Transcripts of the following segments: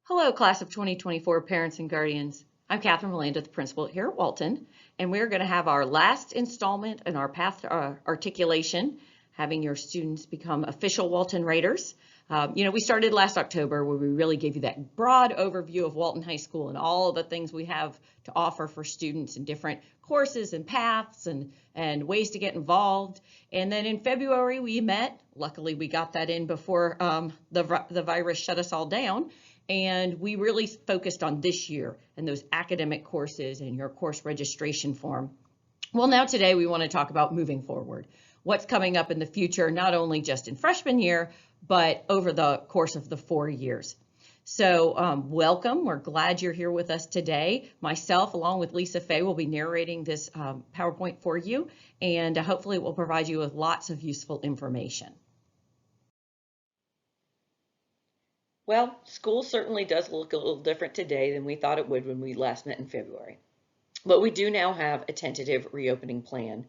Hello, class of 2024 parents and guardians. I'm Catherine Mallanda, the principal here at Walton, and we're going to have our last installment in our path articulation, having your students become official Walton Raiders. We started last October where we really gave you that broad overview of Walton High School and all of the things we have to offer for students in different courses and paths and ways to get involved. And then in February we met. Luckily we got that in before the virus shut us all down. And we really focused on this year and those academic courses and your course registration form. Well, now today we want to talk about moving forward. What's coming up in the future, not only just in freshman year, but over the course of the 4 years. So welcome. We're glad you're here with us today. Myself, along with Lisa Fay, will be narrating this PowerPoint for you, and hopefully it will provide you with lots of useful information. Well, school certainly does look a little different today than we thought it would when we last met in February. But we do now have a tentative reopening plan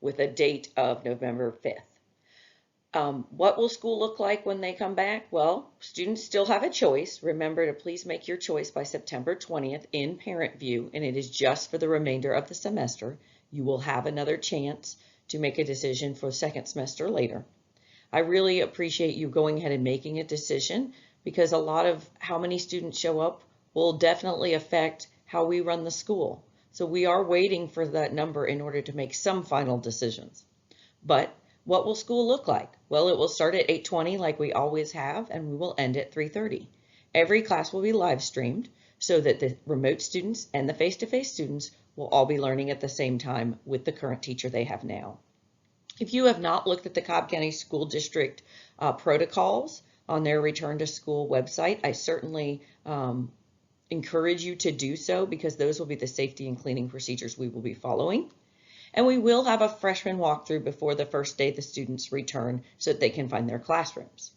with a date of November 5th. What will school look like when they come back? Well, students still have a choice. Remember to please make your choice by September 20th in parent view, and it is just for the remainder of the semester. You will have another chance to make a decision for the second semester later. I really appreciate you going ahead and making a decision, because a lot of how many students show up will definitely affect how we run the school. So we are waiting for that number in order to make some final decisions. But what will school look like? Well, it will start at 8:20 like we always have, and we will end at 3:30. Every class will be live streamed so that the remote students and the face-to-face students will all be learning at the same time with the current teacher they have now. If you have not looked at the Cobb County School District protocols on their return to school website, I certainly encourage you to do so, because those will be the safety and cleaning procedures we will be following. And we will have a freshman walkthrough before the first day the students return so that they can find their classrooms.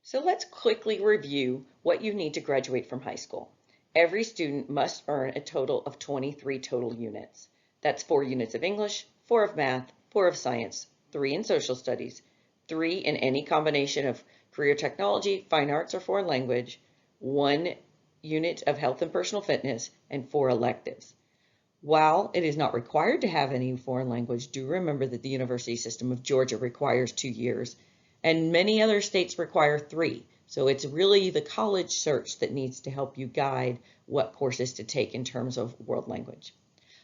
So let's quickly review what you need to graduate from high school. Every student must earn a total of 23 total units. That's 4 units of English, 4 of math, 4 of science, 3 in social studies, 3 in any combination of career technology, fine arts, or foreign language, 1 unit of health and personal fitness, and 4 electives. While it is not required to have any foreign language, do remember that the University System of Georgia requires 2 years, and many other states require 3. So it's really the college search that needs to help you guide what courses to take in terms of world language.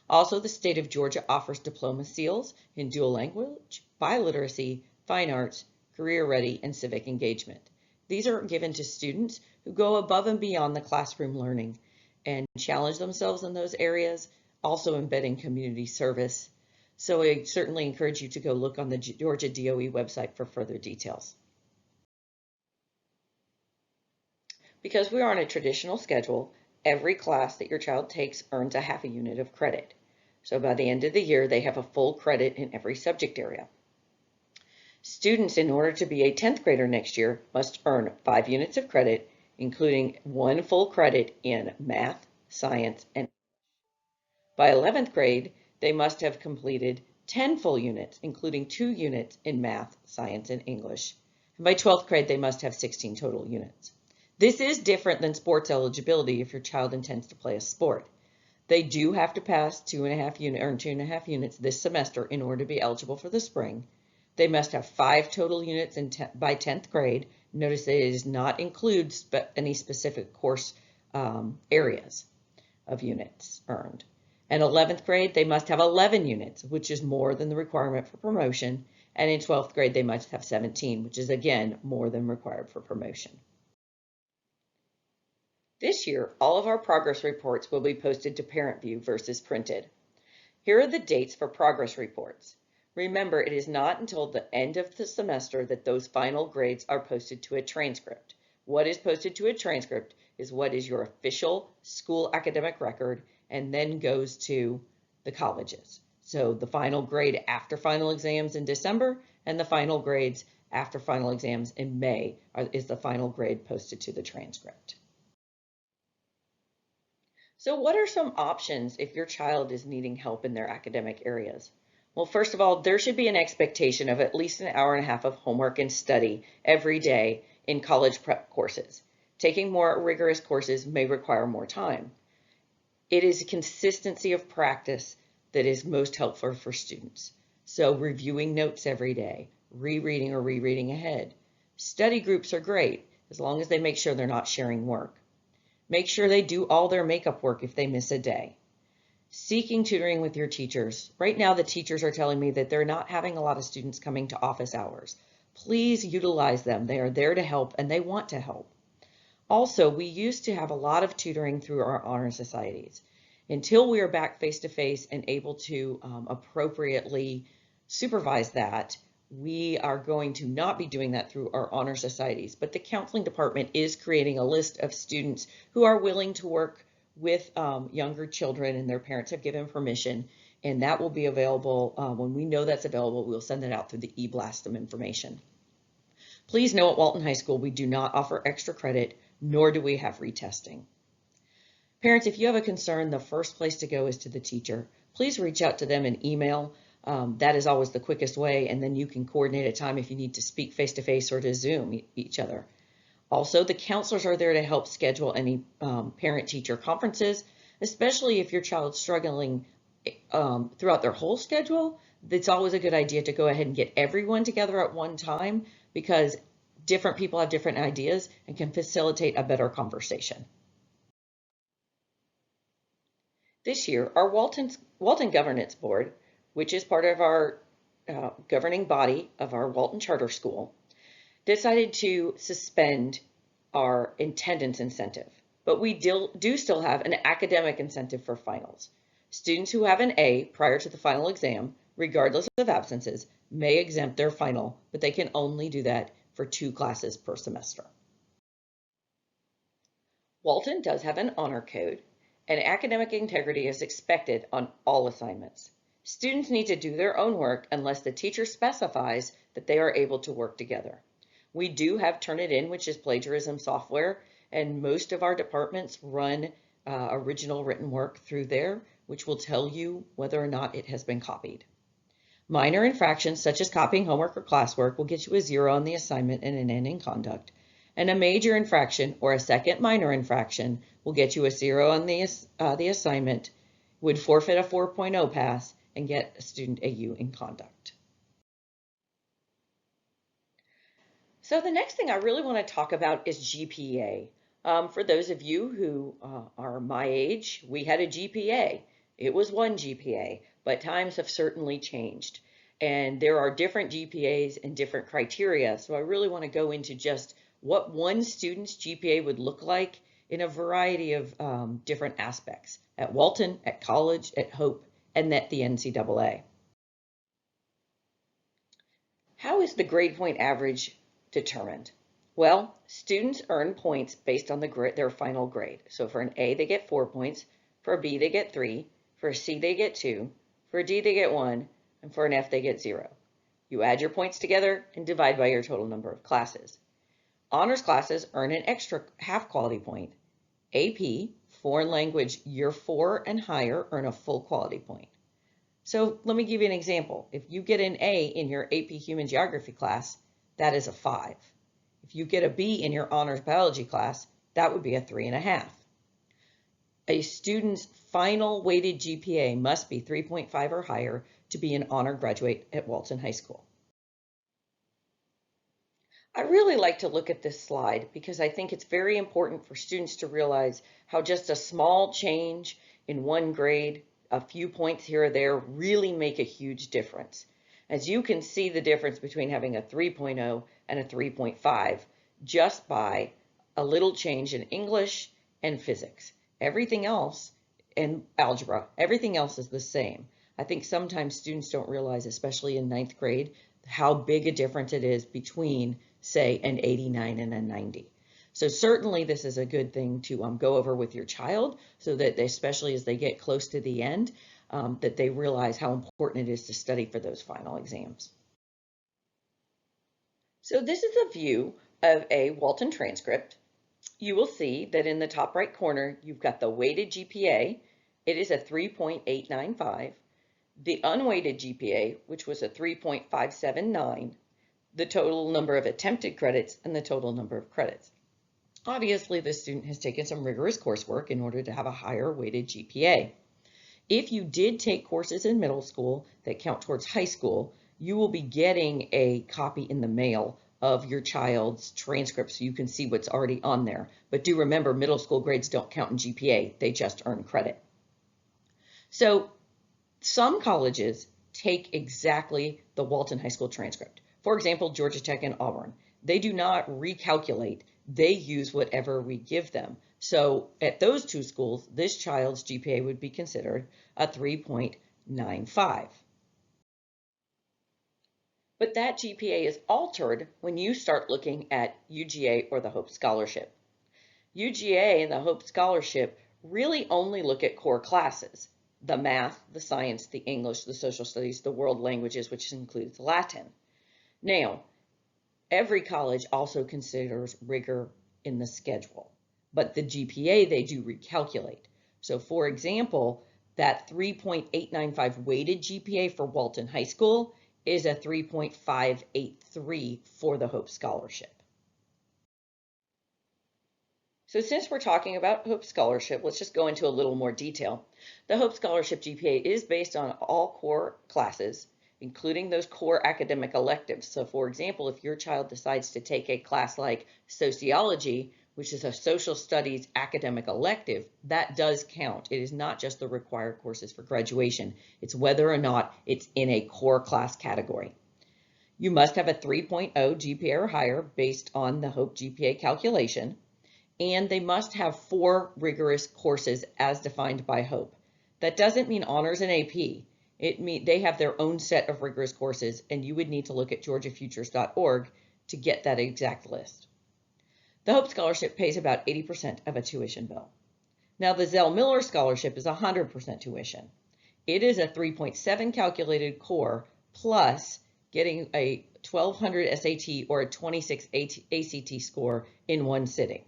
Also, the state of Georgia offers diploma seals in dual language, biliteracy, fine arts, career ready, and civic engagement. These are given to students who go above and beyond the classroom learning and challenge themselves in those areas, also embedding community service. So I certainly encourage you to go look on the Georgia DOE website for further details. Because we are on a traditional schedule, every class that your child takes earns a half a unit of credit. So by the end of the year, they have a full credit in every subject area. Students, in order to be a 10th grader next year, must earn 5 units of credit, including 1 full credit in math, science, and by 11th grade, they must have completed 10 full units, including 2 units in math, science, and English. And by 12th grade, they must have 16 total units. This is different than sports eligibility if your child intends to play a sport. They do have to pass 2.5 units this semester in order to be eligible for the spring. They must have 5 total units by 10th grade. Notice that it does not include any specific course areas of units earned. And 11th grade, they must have 11 units, which is more than the requirement for promotion. And in 12th grade, they must have 17, which is again more than required for promotion. This year, all of our progress reports will be posted to Parent View versus printed. Here are the dates for progress reports. Remember, it is not until the end of the semester that those final grades are posted to a transcript. What is posted to a transcript is what is your official school academic record and then goes to the colleges. So the final grade after final exams in December and the final grades after final exams in May is the final grade posted to the transcript. So what are some options if your child is needing help in their academic areas? Well, first of all, there should be an expectation of at least an hour and a half of homework and study every day in college prep courses. Taking more rigorous courses may require more time. It is a consistency of practice that is most helpful for students. So reviewing notes every day, rereading or rereading ahead. Study groups are great as long as they make sure they're not sharing work. Make sure they do all their makeup work if they miss a day. Seeking tutoring with your teachers. Right now, the teachers are telling me that they're not having a lot of students coming to office hours. Please utilize them. They are there to help and they want to help. Also, we used to have a lot of tutoring through our honor societies. Until we are back face-to-face and able to appropriately supervise that, we are going to not be doing that through our honor societies. But the counseling department is creating a list of students who are willing to work with younger children, and their parents have given permission, and that will be available. When we know that's available, we'll send it out through the e-blast information. Please know at Walton High School, we do not offer extra credit, nor do we have retesting. Parents, if you have a concern, the first place to go is to the teacher. Please reach out to them in email. That is always the quickest way, and then you can coordinate a time if you need to speak face-to-face or to Zoom each other. Also, the counselors are there to help schedule any parent-teacher conferences, especially if your child's struggling throughout their whole schedule. It's always a good idea to go ahead and get everyone together at one time, because different people have different ideas and can facilitate a better conversation. This year, our Walton Governance Board, which is part of our governing body of our Walton Charter School, decided to suspend our attendance incentive, but we do still have an academic incentive for finals. Students who have an A prior to the final exam, regardless of absences, may exempt their final, but they can only do that for 2 classes per semester. Walton does have an honor code, and academic integrity is expected on all assignments. Students need to do their own work unless the teacher specifies that they are able to work together. We do have Turnitin, which is plagiarism software, and most of our departments run original written work through there, which will tell you whether or not it has been copied. Minor infractions, such as copying homework or classwork, will get you a 0 on the assignment and an N in conduct. And a major infraction or a second minor infraction will get you a 0 on the assignment, would forfeit a 4.0 pass, and get a student a U in conduct. So the next thing I really want to talk about is GPA. For those of you who are my age, we had a GPA. It was 1 GPA, but times have certainly changed. And there are different GPAs and different criteria. So I really want to go into just what one student's GPA would look like in a variety of different aspects at Walton, at college, at Hope, and at the NCAA. How is the grade point average determined? Well, students earn points based on their final grade. So for an A, they get 4 points. For a B, they get 3. For a C, they get 2. For a D, they get 1. And for an F, they get 0. You add your points together and divide by your total number of classes. Honors classes earn an extra half quality point. AP, foreign language year 4 and higher, earn a full quality point. So let me give you an example. If you get an A in your AP Human Geography class, that is a 5. If you get a B in your honors biology class, that would be a 3.5. A student's final weighted GPA must be 3.5 or higher to be an honor graduate at Walton High School. I really like to look at this slide because I think it's very important for students to realize how just a small change in one grade, a few points here or there, really make a huge difference. As you can see the difference between having a 3.0 and a 3.5 just by a little change in English and physics. Everything else, and algebra, everything else is the same. I think sometimes students don't realize, especially in 9th grade, how big a difference it is between, say, an 89 and a 90. So certainly this is a good thing to go over with your child so that they, especially as they get close to the end, that they realize how important it is to study for those final exams. So this is a view of a Walton transcript. You will see that in the top right corner, you've got the weighted GPA. It is a 3.895. The unweighted GPA, which was a 3.579, the total number of attempted credits, and the total number of credits. Obviously, the student has taken some rigorous coursework in order to have a higher weighted GPA. If you did take courses in middle school that count towards high school, you will be getting a copy in the mail of your child's transcript so you can see what's already on there. But do remember, middle school grades don't count in GPA, they just earn credit. So some colleges take exactly the Walton High School transcript. For example, Georgia Tech and Auburn. They do not recalculate, they use whatever we give them. So at those two schools, this child's GPA would be considered a 3.95. But that GPA is altered when you start looking at UGA or the Hope Scholarship. UGA and the Hope Scholarship really only look at core classes: the math, the science, the English, the social studies, the world languages, which includes Latin. Now, every college also considers rigor in the schedule, but the GPA they do recalculate. So for example, that 3.895 weighted GPA for Walton High School is a 3.583 for the Hope Scholarship. So since we're talking about Hope Scholarship, let's just go into a little more detail. The Hope Scholarship GPA is based on all core classes, including those core academic electives. So for example, if your child decides to take a class like sociology, which is a social studies academic elective, that does count. It is not just the required courses for graduation. It's whether or not it's in a core class category. You must have a 3.0 GPA or higher based on the Hope GPA calculation, and they must have 4 rigorous courses as defined by Hope. That doesn't mean honors and AP. It means they have their own set of rigorous courses, and you would need to look at georgiafutures.org to get that exact list. The Hope Scholarship pays about 80% of a tuition bill. Now, the Zell Miller Scholarship is 100% tuition. It is a 3.7 calculated core plus getting a 1200 SAT or a 26 ACT score in one sitting.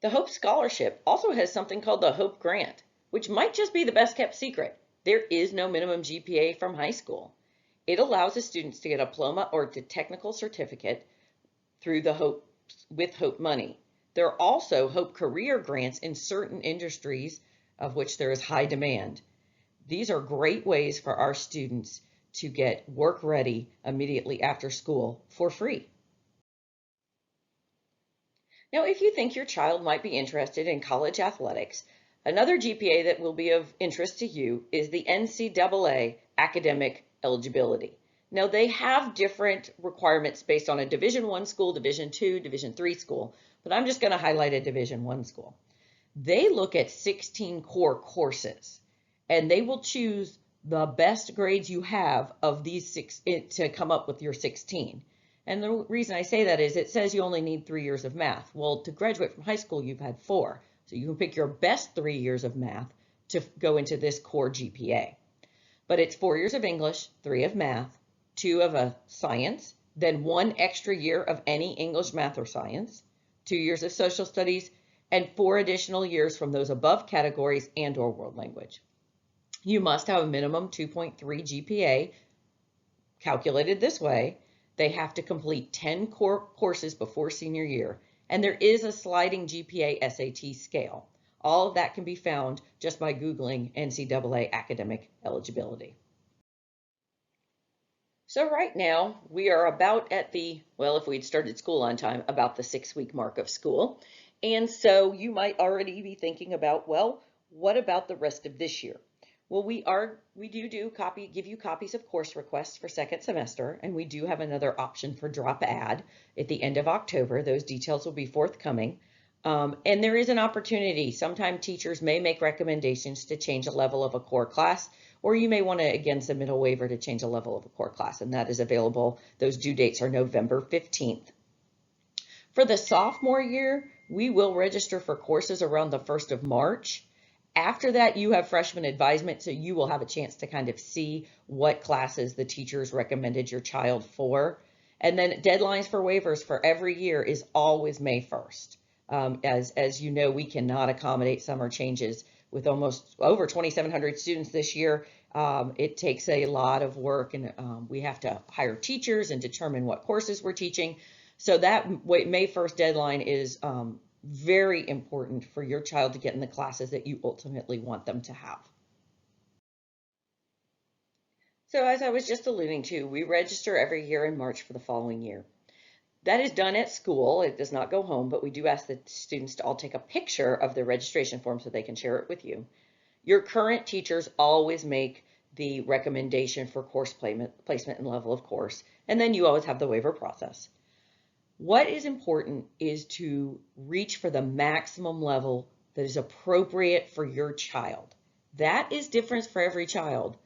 The Hope Scholarship also has something called the Hope Grant, which might just be the best kept secret. There is no minimum GPA from high school. It allows the students to get a diploma or a technical certificate through the Hope with Hope money. There are also Hope Career Grants in certain industries of which there is high demand. These are great ways for our students to get work ready immediately after school for free. Now, if you think your child might be interested in college athletics, another GPA that will be of interest to you is the NCAA academic eligibility. Now, they have different requirements based on a Division I school, Division II, Division III school, but I'm just going to highlight a Division I school. They look at 16 core courses, and they will choose the best grades you have of these 6 to come up with your 16. And the reason I say that is it says you only need 3 years of math. Well, to graduate from high school, you've had 4. So you can pick your best 3 years of math to go into this core GPA. But it's 4 years of English, 3 of math, 2 of a science, then 1 extra year of any English, math, or science, 2 years of social studies, and 4 additional years from those above categories and or world language. You must have a minimum 2.3 GPA calculated this way. They have to complete 10 core courses before senior year, and there is a sliding GPA SAT scale. All of that can be found just by Googling NCAA academic eligibility. So right now we are about at the, well, if we'd started school on time, about the 6-week mark of school. And so you might already be thinking about, well, what about the rest of this year? Well, we give you copies of course requests for second semester, and we do have another option for drop add at the end of October. Those details will be forthcoming. And there is an opportunity. Sometimes teachers may make recommendations to change a level of a core class, or you may want to again submit a waiver to change a level of a core class, and that is available. Those due dates are November 15th. For the sophomore year, we will register for courses around the 1st of March. After that, you have freshman advisement, so you will have a chance to kind of see what classes the teachers recommended your child for. And then deadlines for waivers for every year is always May 1st. As you know, we cannot accommodate summer changes with almost over 2,700 students this year. It takes a lot of work, and we have to hire teachers and determine what courses we're teaching. So that May 1st deadline is very important for your child to get in the classes that you ultimately want them to have. So as I was just alluding to, we register every year in March for the following year. That is done at school. It does not go home, but we do ask the students to all take a picture of their registration form so they can share it with you. Your current teachers always make the recommendation for course placement and level of course, and then you always have the waiver process. What is important is to reach for the maximum level that is appropriate for your child. That is different for every child.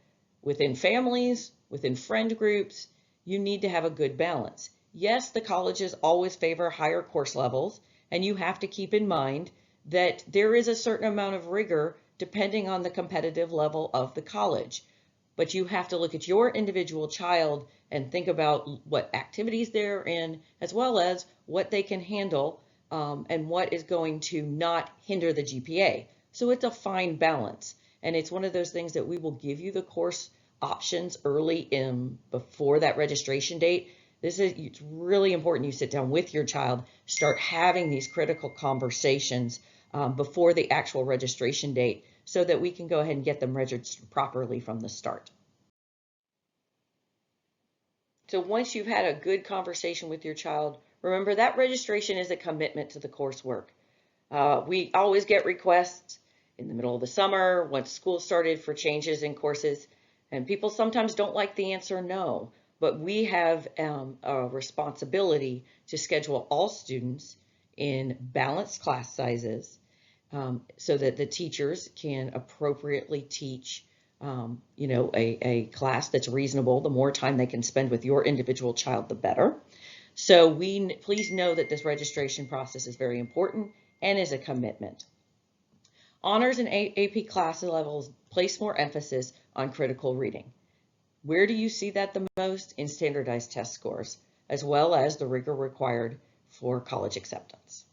Within families, within friend groups, you need to have a good balance. Yes, the colleges always favor higher course levels, and you have to keep in mind that there is a certain amount of rigor depending on the competitive level of the college. But you have to look at your individual child and think about what activities they're in, as well as what they can handle and what is going to not hinder the GPA. So it's a fine balance. And it's one of those things that we will give you the course options early in before that registration date. It's really important you sit down with your child, start having these critical conversations before the actual registration date so that we can go ahead and get them registered properly from the start. So once you've had a good conversation with your child, remember that registration is a commitment to the coursework. We always get requests in the middle of the summer, once school started, for changes in courses, and people sometimes don't like the answer no, but we have a responsibility to schedule all students in balanced class sizes so that the teachers can appropriately teach a class that's reasonable. The more time they can spend with your individual child, the better. So please know that this registration process is very important and is a commitment. Honors and AP class levels place more emphasis on critical reading. Where do you see that the most? In standardized test scores, as well as the rigor required for college acceptance.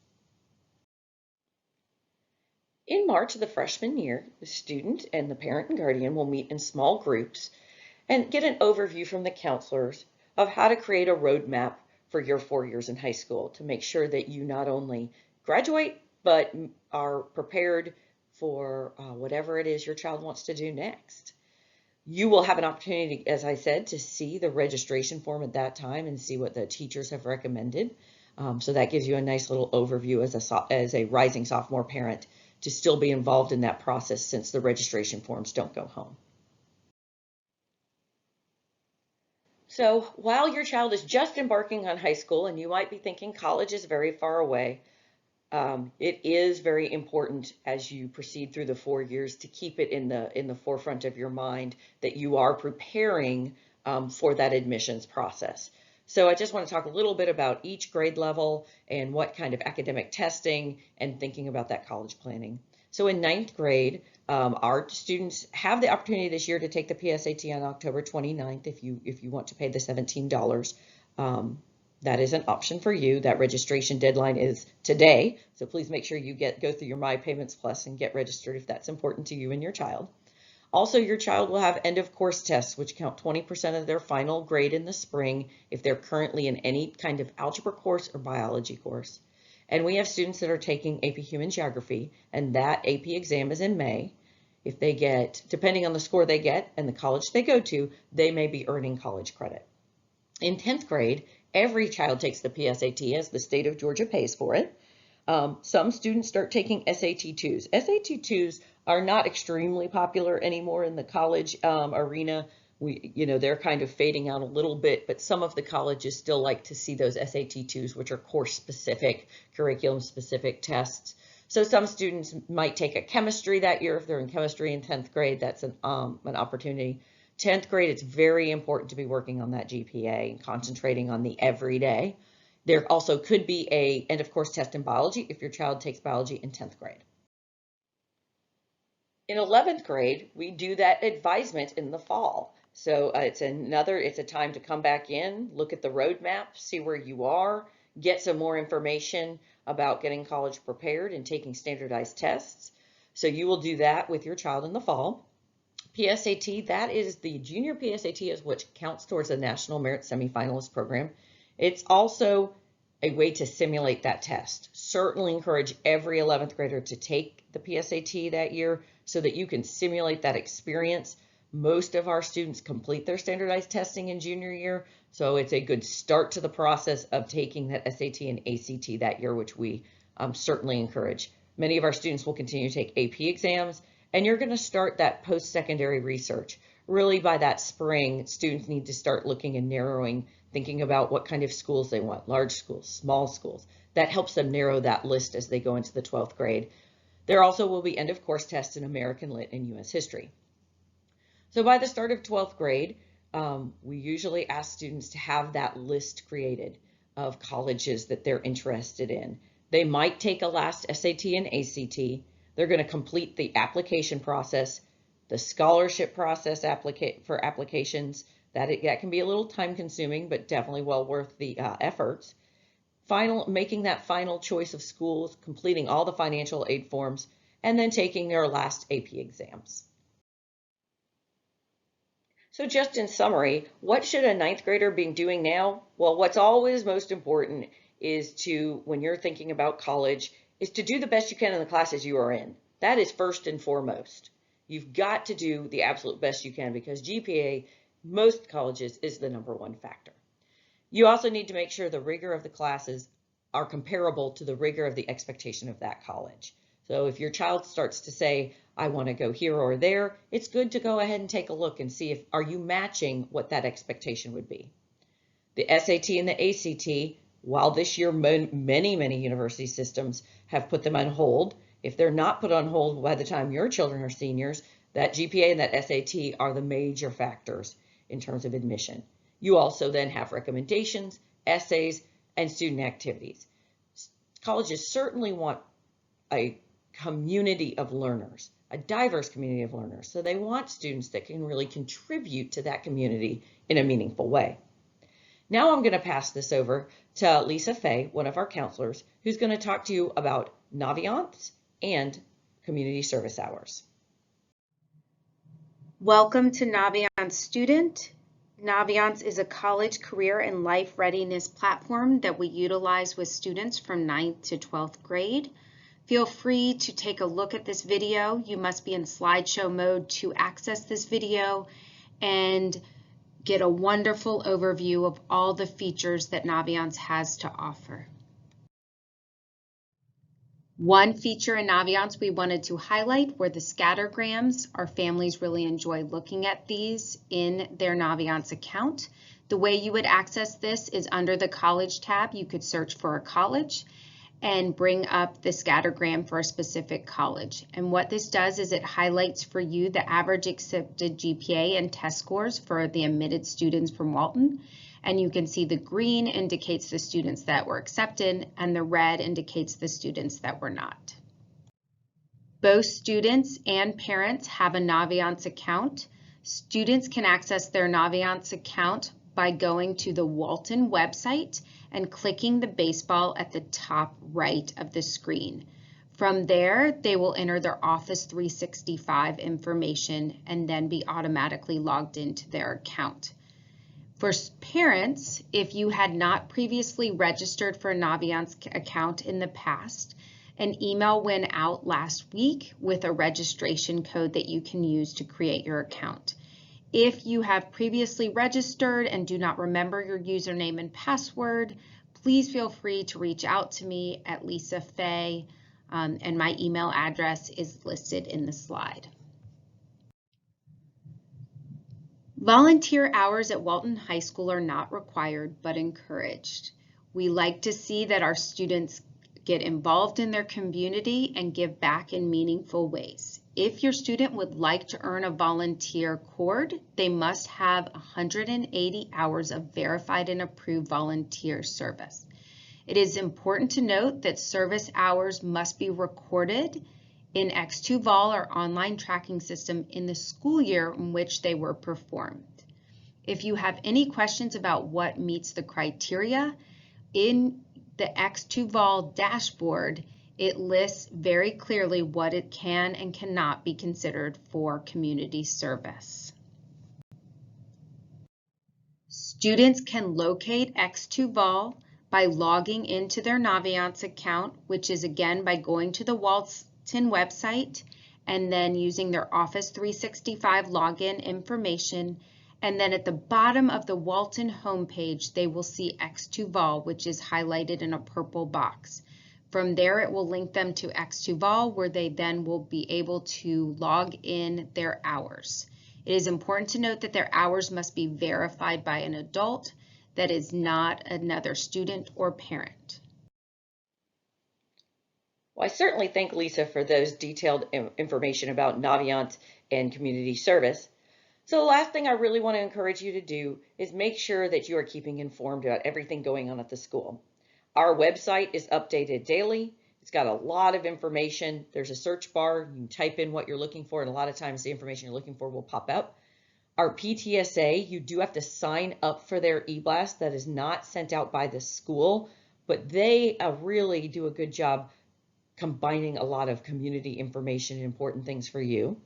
In March of the freshman year, the student and the parent and guardian will meet in small groups and get an overview from the counselors of how to create a roadmap for your 4 years in high school to make sure that you not only graduate, but are prepared for whatever it is your child wants to do next. You will have an opportunity, as I said, to see the registration form at that time and see what the teachers have recommended. So that gives you a nice little overview as a rising sophomore parent to still be involved in that process since the registration forms don't go home. So while your child is just embarking on high school and you might be thinking college is very far away, it is very important as you proceed through the 4 years to keep it in the forefront of your mind that you are preparing for that admissions process. So I just want to talk a little bit about each grade level and what kind of academic testing and thinking about that college planning. So in 9th grade, our students have the opportunity this year to take the PSAT on October 29th if you want to pay the $17. That is an option for you. That registration deadline is today, so please make sure you go through your My Payments Plus and get registered if that's important to you and your child. Also, your child will have end of course tests, which count 20% of their final grade in the spring if they're currently in any kind of algebra course or biology course. And we have students that are taking AP Human Geography, and that AP exam is in May. If they get, depending on the score they get and the college they go to, they may be earning college credit. In 10th grade, every child takes the PSAT as the state of Georgia pays for it. Some students start taking SAT-2s. SAT-2s are not extremely popular anymore in the college arena. They're kind of fading out a little bit, but some of the colleges still like to see those SAT-2s, which are course-specific, curriculum-specific tests. So some students might take a chemistry that year. If they're in chemistry in 10th grade, that's an opportunity. 10th grade, it's very important to be working on that GPA and concentrating on the everyday. There also could be a end of course test in biology if your child takes biology in 10th grade. In 11th grade, we do that advisement in the fall. So it's a time to come back in, look at the roadmap, see where you are, get some more information about getting college prepared and taking standardized tests. So you will do that with your child in the fall. PSAT, that is the junior PSAT, is which counts towards the National Merit Semifinalist Program. It's also a way to simulate that test. Certainly encourage every 11th grader to take the PSAT that year so that you can simulate that experience. Most of our students complete their standardized testing in junior year, so it's a good start to the process of taking that SAT and ACT that year, which we certainly encourage. Many of our students will continue to take AP exams, and you're going to start that post-secondary research. Really, by that spring, students need to start looking and narrowing, thinking about what kind of schools they want, large schools, small schools. That helps them narrow that list as they go into the 12th grade. There also will be end-of-course tests in American Lit and U.S. History. So by the start of 12th grade, we usually ask students to have that list created of colleges that they're interested in. They might take a last SAT and ACT. They're going to complete the application process, the scholarship process for applications. That can be a little time consuming, but definitely well worth the efforts. Making that final choice of schools, completing all the financial aid forms, and then taking their last AP exams. So just in summary, what should a 9th grader be doing now? Well, what's always most important is when you're thinking about college, is to do the best you can in the classes you are in. That is first and foremost. You've got to do the absolute best you can because GPA, most colleges, is the #1 factor. You also need to make sure the rigor of the classes are comparable to the rigor of the expectation of that college. So if your child starts to say, I want to go here or there, it's good to go ahead and take a look and see are you matching what that expectation would be. The SAT and the ACT, while this year many university systems have put them on hold, if they're not put on hold by the time your children are seniors, that GPA and that SAT are the major factors in terms of admission. You also then have recommendations, essays, and student activities. Colleges certainly want a community of learners, a diverse community of learners. So they want students that can really contribute to that community in a meaningful way. Now I'm going to pass this over to Lisa Fay, one of our counselors, who's going to talk to you about Naviance and community service hours. Welcome to Naviance Student. Naviance is a college career and life readiness platform that we utilize with students from 9th to 12th grade. Feel free to take a look at this video. You must be in slideshow mode to access this video and get a wonderful overview of all the features that Naviance has to offer. One feature in Naviance we wanted to highlight were the scattergrams. Our families really enjoy looking at these in their Naviance account. The way you would access this is under the college tab. You could search for a college and bring up the scattergram for a specific college. And what this does is it highlights for you the average accepted GPA and test scores for the admitted students from Walton. And you can see the green indicates the students that were accepted and the red indicates the students that were not. Both students and parents have a Naviance account. Students can access their Naviance account by going to the Walton website and clicking the baseball at the top right of the screen. From there, they will enter their Office 365 information and then be automatically logged into their account. For parents, if you had not previously registered for a Naviance account in the past, an email went out last week with a registration code that you can use to create your account. If you have previously registered and do not remember your username and password, please feel free to reach out to me at Lisa Fay, and my email address is listed in the slide. Volunteer hours at Walton High School are not required but encouraged. We like to see that our students get involved in their community and give back in meaningful ways. If your student would like to earn a volunteer cord, they must have 180 hours of verified and approved volunteer service. It is important to note that service hours must be recorded in X2Vol or online tracking system in the school year in which they were performed. If you have any questions about what meets the criteria, in the X2Vol dashboard, it lists very clearly what it can and cannot be considered for community service. Students can locate X2Vol by logging into their Naviance account, which is again by going to the Walton website and then using their Office 365 login information. And then at the bottom of the Walton homepage, they will see X2Vol, which is highlighted in a purple box. From there, it will link them to X2Vol, where they then will be able to log in their hours. It is important to note that their hours must be verified by an adult that is not another student or parent. Well, I certainly thank Lisa for those detailed information about Naviance and community service. So the last thing I really want to encourage you to do is make sure that you are keeping informed about everything going on at the school. Our website is updated daily. It's got a lot of information. There's a search bar. You can type in what you're looking for, and a lot of times the information you're looking for will pop up. Our PTSA, you do have to sign up for their e-blast. That is not sent out by the school, but they really do a good job combining a lot of community information and important things for you.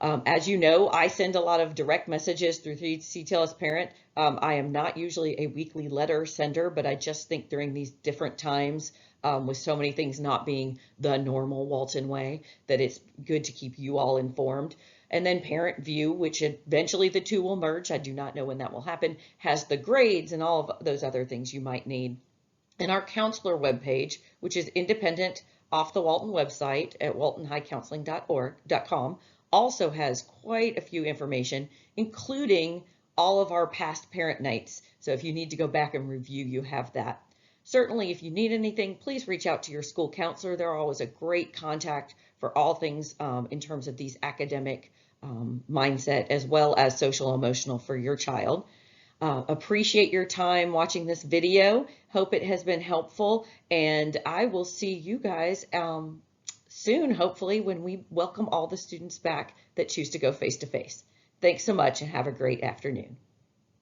As you know, I send a lot of direct messages through CTLS Parent. I am not usually a weekly letter sender, but I just think during these different times, with so many things not being the normal Walton way, that it's good to keep you all informed. And then Parent View, which eventually the two will merge, I do not know when that will happen, has the grades and all of those other things you might need. And our counselor webpage, which is independent off the Walton website at waltonhighcounseling.com, also has quite a few information, including all of our past parent nights. So if you need to go back and review, you have that. Certainly, if you need anything, please reach out to your school counselor. They're always a great contact for all things in terms of these academic mindset, as well as social emotional for your child. Appreciate your time watching this video. Hope it has been helpful, and I will see you guys soon, hopefully, when we welcome all the students back that choose to go face-to-face. Thanks so much and have a great afternoon.